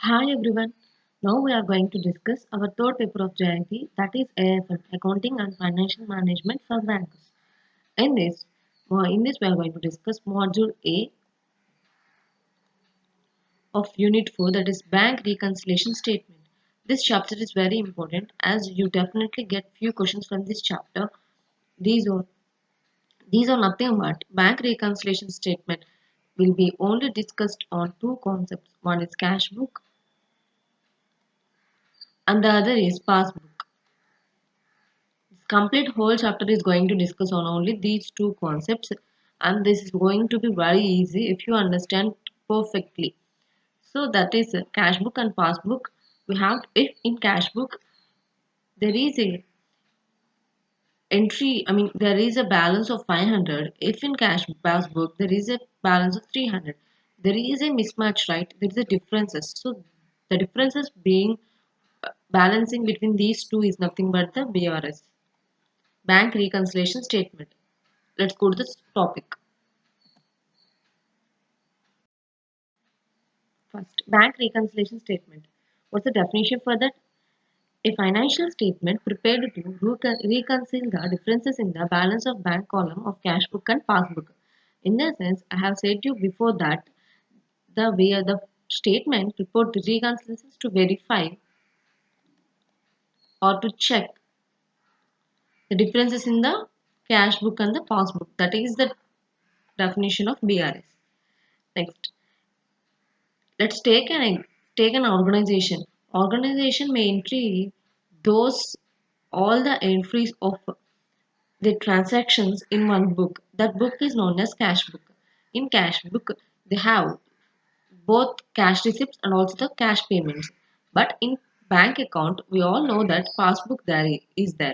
Hi everyone. Now we are going to discuss our third paper of JAIIB, that is AFM, Accounting and Financial Management for Banks. In this we are going to discuss Module A of Unit 4, that is Bank Reconciliation Statement. This chapter is very important as you definitely get few questions from this chapter. These are these are nothing but bank reconciliation statement will be only discussed on two concepts. One is cash book and the other is passbook. Complete whole chapter is going to discuss on only these two concepts, and this is going to be very easy if you understand perfectly. So that is cash book and passbook. We have, if in cash book there is a entry, there is a balance of 500. If in cash passbook there is a balance of 300, there is a mismatch, right? There is a differences. So the differences being balancing between these two is nothing but the BRS, bank reconciliation statement. Let's go to the topic. First, bank reconciliation statement. What's the definition for that? A financial statement prepared to reconcile the differences in the balance of bank column of cash book and passbook. In the sense, I have said to you before that the way the statement report the reconciliations to verify or to check the differences in the cash book and the passbook. That is the definition of BRS. Next, let's take an organization. Organization may entry those all the entries of the transactions in one book. That book is known as cash book. In cash book, they have both cash receipts and also the cash payments. But in bank account, we all know that passbook is there.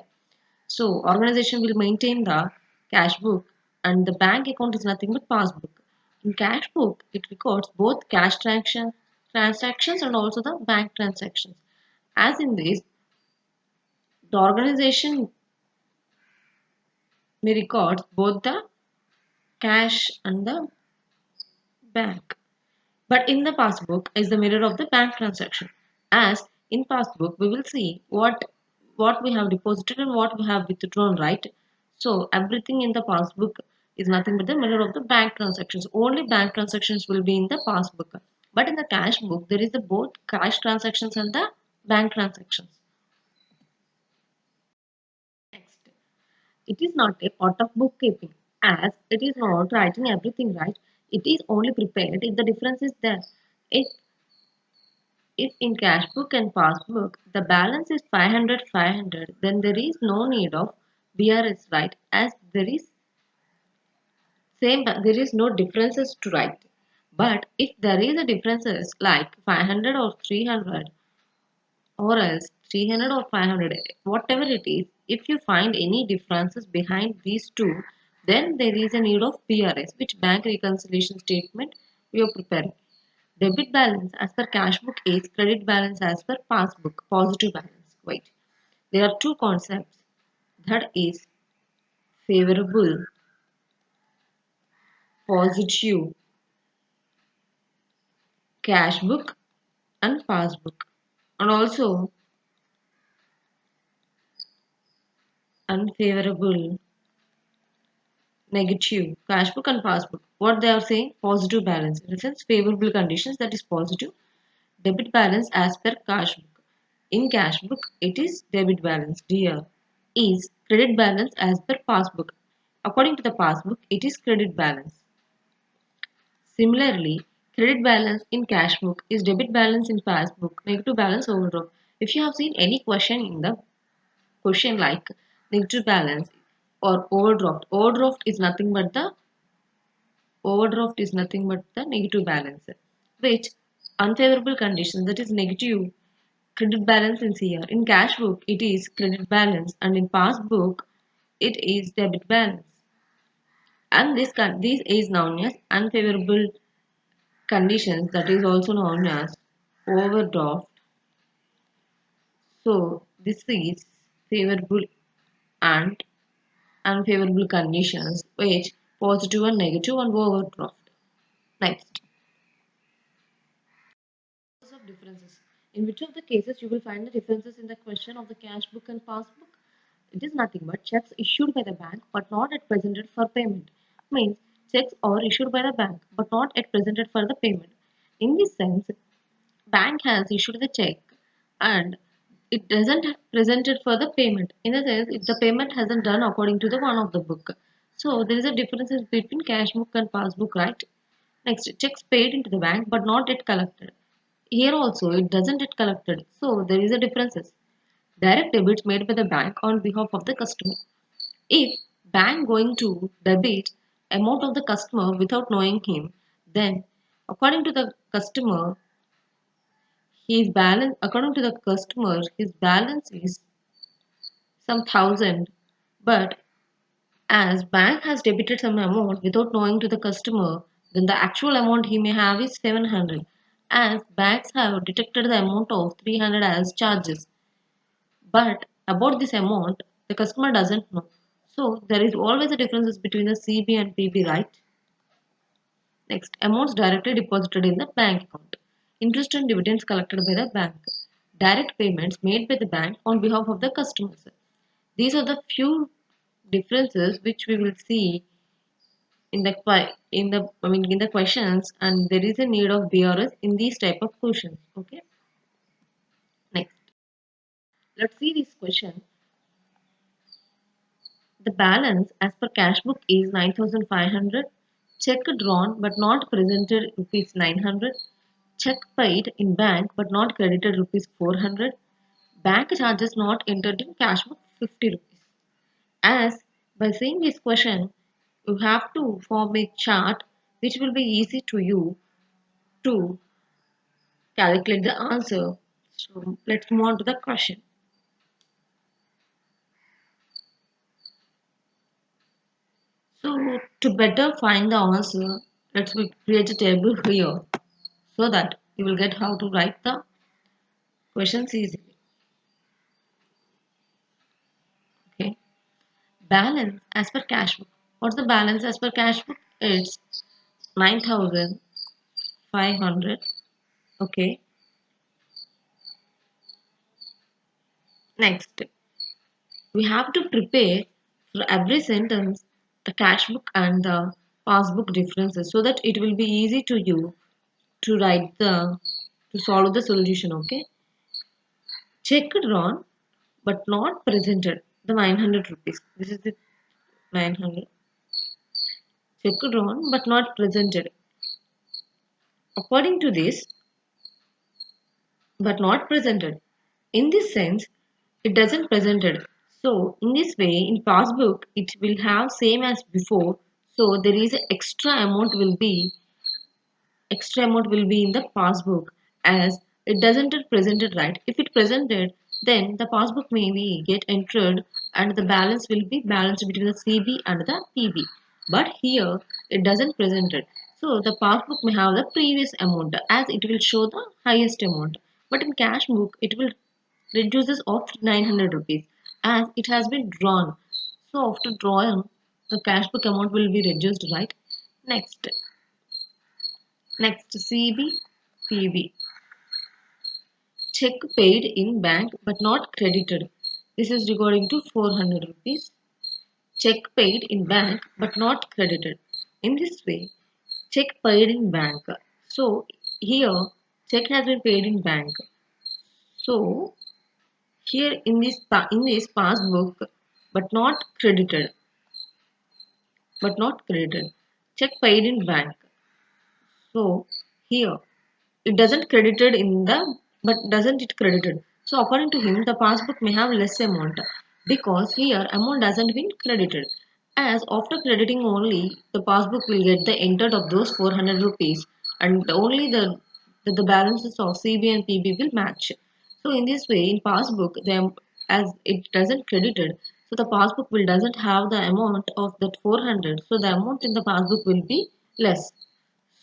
So organization will maintain the cash book and the bank account is nothing but passbook. In cash book, it records both transactions and also the bank transactions. As in this, the organization may record both the cash and the bank. But in the passbook is the mirror of the bank transaction. As in passbook, we will see what we have deposited and what we have withdrawn, right? So everything in the passbook is nothing but the mirror of the bank transactions. Only bank transactions will be in the passbook. But in the cash book, there is the both cash transactions and the bank transactions. Next, it is not a part of bookkeeping, as it is not writing everything right. It is only prepared if the difference is there. If If in cash book and passbook the balance is 500, then there is no need of BRS, right? As there is no differences to write. But if there is a differences like 500 or 300 or else 300 or 500, whatever it is, if you find any differences behind these two, then there is a need of BRS, which bank reconciliation statement we are preparing. Debit balance as per cash book is credit balance as per passbook, positive balance. Wait, there are two concepts, that is favorable, positive cash book and passbook, and also unfavorable, negative cash book and passbook. What they are saying? Positive balance. In the sense, favorable conditions, that is positive. Debit balance as per cash book. In cash book, it is debit balance. Dear is credit balance as per passbook. According to the passbook, it is credit balance. Similarly, credit balance in cash book is debit balance in passbook, negative balance overdraft. If you have seen any question in the question like negative balance or overdraft is nothing but the negative balance, which unfavorable conditions, that is negative credit balance in CR. In cash book, it is credit balance, and in passbook, it is debit balance. And this is known as unfavorable conditions, that is also known as overdraft. So this is favorable and unfavorable conditions, which positive and negative and overdraft. Next, differences. In which of the cases you will find the differences in the question of the cash book and passbook? It is nothing but checks issued by the bank but not yet presented for payment. Means checks are issued by the bank but not yet presented for the payment. In this sense, bank has issued the check and it doesn't present it for the payment. In a sense, if the payment hasn't done according to the one of the book. So there is a difference between cash book and passbook, right? Next, checks paid into the bank but not yet collected. Here also it doesn't get collected. So there is a differences. Direct debits made by the bank on behalf of the customer. If bank going to debit amount of the customer without knowing him, then according to the customer, his balance according to the customer, his balance is some thousand, but as bank has debited some amount without knowing to the customer, then the actual amount he may have is 700. As banks have detected the amount of 300 as charges, but about this amount, the customer doesn't know. So there is always a difference between the CB and PB, right? Next, amounts directly deposited in the bank account. Interest and dividends collected by the bank. Direct payments made by the bank on behalf of the customers. These are the few differences which we will see in the in the questions, and there is a need of BRS in these type of questions. Okay. Next, let's see this question. The balance as per cash book is 9,500. Check drawn but not presented rupees 900. Check paid in bank but not credited rupees 400. Bank charges not entered in cash book 50 rupees. As by seeing this question, you have to form a chart which will be easy to you to calculate the answer. So let's move on to the question. So to better find the answer, create a table here so that you will get how to write the questions easily. Okay. Balance as per cash book. What's the balance as per cash book? It's 9,500. Okay. Next, we have to prepare for every sentence the cash book and the passbook differences so that it will be easy to you to write the to solve the solution. Okay. Check drawn but not presented. The 900 rupees. This is the 900. Check drawn but not presented. According to this, but not presented. In this sense, it doesn't presented. So in this way, in passbook, it will have same as before. So there is a extra amount will be in the passbook as it doesn't presented right. If it presented, then the passbook may be get entered and the balance will be balanced between the CB and the PB. But here it doesn't presented. So the passbook may have the previous amount as it will show the highest amount. But in cash book it will reduces of 900 rupees as it has been drawn. So after drawing the cash book amount will be reduced, right? Next. Next, CB, PB. Check paid in bank but not credited. This is regarding to 400 rupees. Check paid in bank but not credited. In this way, check paid in bank. So here, check has been paid in bank. So here in this passbook, but not credited, but not credited. Check paid in bank. So here it doesn't credited in the but doesn't it credited. So according to him, the passbook may have less amount because here amount doesn't been credited. As after crediting only, the passbook will get the entered of those 400 rupees and only the balances of CB and PB will match. So in this way, in passbook, as it doesn't credited, so the passbook will doesn't have the amount of that 400. So the amount in the passbook will be less.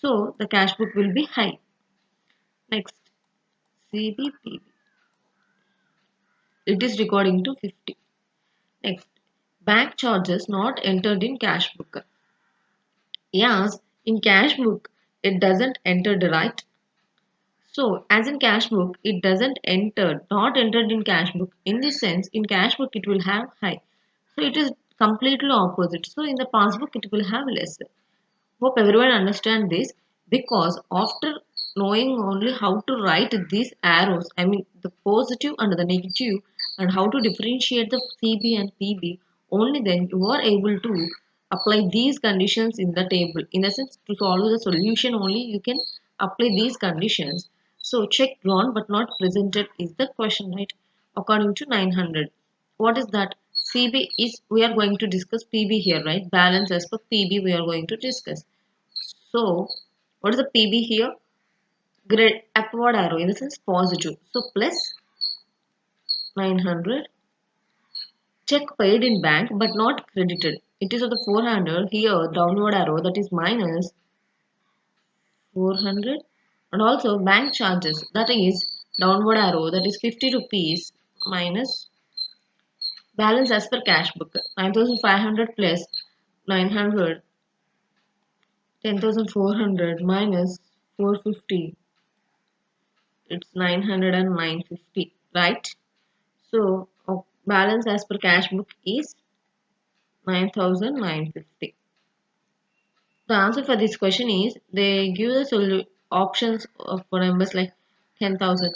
So the cash book will be high. Next, CBPB. It is recording to 50. Next, bank charges not entered in cash book. Yes, in cash book it doesn't enter the right. So, as in cash book, it doesn't enter, not entered in cash book. In this sense, in cash book, it will have high. So, it is completely opposite. So, in the passbook, it will have less. Hope everyone understand this because after knowing only how to write these arrows, I mean the positive and the negative, and how to differentiate the CB and PB, only then you are able to apply these conditions in the table. In a sense, to solve the solution only you can apply these conditions. So check drawn but not presented is the question, right? According to 900. What is that? CB is, we are going to discuss PB here, right? Balance as per PB we are going to discuss. So, what is the PB here? Grid upward arrow in the sense positive. So, plus 900. Check paid in bank but not credited. It is of the 400. Here, downward arrow that is minus 400. And also bank charges that is downward arrow that is 50 rupees minus balance as per cash book 9500 plus 900 10,400 minus 450, it's 900 and 950, right? So balance as per cash book is 9,950. The answer for this question is they give the options of for numbers like 10,000,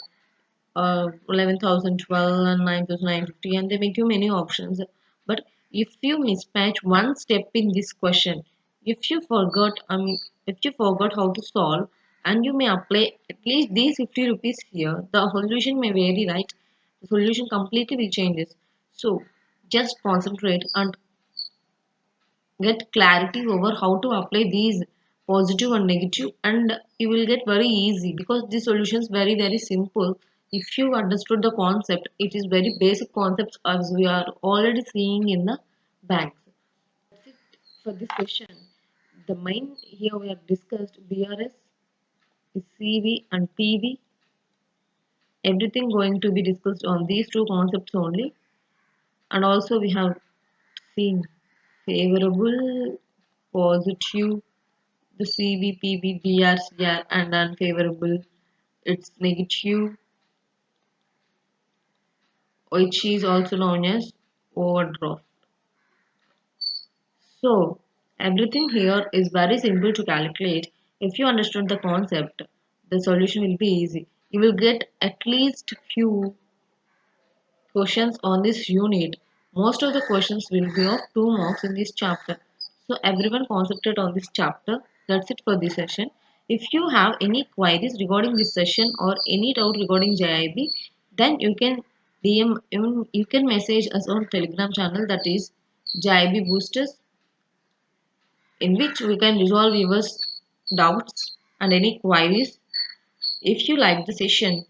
11,000, 12, and 9,950, and they make you many options. But if you mismatch one step in this question, if you forgot, I mean, if you forgot how to solve, and you may apply at least these 50 rupees here, the solution may vary, right? The solution completely will changes. So just concentrate and get clarity over how to apply these positive and negative, and you will get very easy because the solution is very simple. If you understood the concept, it is very basic concepts as we are already seeing in the banks. That's it for this question. The main here we have discussed BRS, CV and PV. Everything going to be discussed on these two concepts only, and also we have seen favorable, positive, the CVPB, DRCR, and unfavorable, it's negative, which is also known as overdraft. So, everything here is very simple to calculate. If you understood the concept, the solution will be easy. You will get at least few questions on this unit. Most of the questions will be of 2 marks in this chapter. So everyone concentrate on this chapter. That's it for this session. If you have any queries regarding this session or any doubt regarding JIB, then you can DM, you can message us on Telegram channel, that is JIB Boosters, in which we can resolve your doubts and any queries. If you like the session,